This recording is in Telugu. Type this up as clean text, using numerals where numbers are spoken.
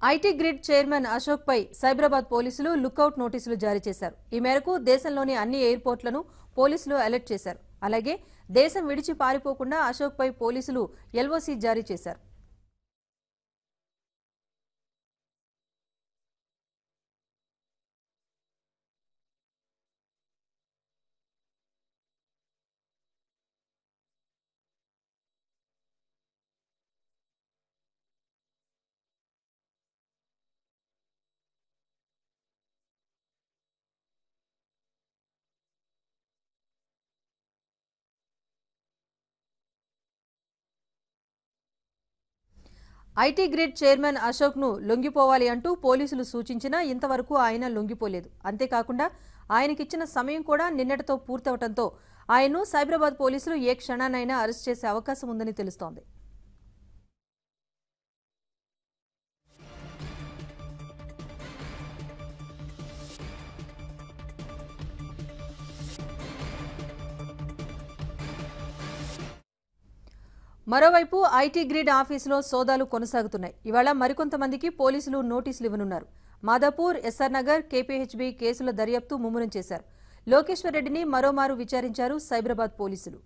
ఐటీ గ్రిడ్ చైర్మన్ అశోక్ పై సైబరాబాద్ పోలీసులు లుకౌట్ నోటీసులు జారీ చేశారు. ఈ మేరకు దేశంలోని అన్ని ఎయిర్పోర్ట్లను పోలీసులు అలర్ట్ చేశారు. అలాగే దేశం విడిచి పారిపోకుండా అశోక్ పై పోలీసులు ఎల్ఓసీ జారీ చేశారు. ఐటీ గ్రిడ్ చైర్మన్ అశోక్ ను లొంగిపోవాలి అంటూ పోలీసులు సూచించినా ఇంతవరకు ఆయన లొంగిపోలేదు. అంతేకాకుండా ఆయనకిచ్చిన సమయం కూడా నిన్నటితో పూర్తవడంతో ఆయన్ను సైబరాబాద్ పోలీసులు ఏ క్షణానైనా అరెస్ట్ చేసే అవకాశం ఉందని తెలుస్తోంది. మరోవైపు ఐటీ గ్రిడ్ ఆఫీసులో సోదాలు కొనసాగుతున్నాయి. ఇవాళ మరికొంతమందికి పోలీసులు నోటీసులు ఇవ్వనున్నారు. మాదాపూర్, ఎస్ఆర్ నగర్, కేపీహెచ్బీ కేసుల దర్యాప్తు ముమ్మరం చేశారు. లోకేశ్వర్ రెడ్డిని మరోమారు విచారించారు సైబరాబాద్ పోలీసులు.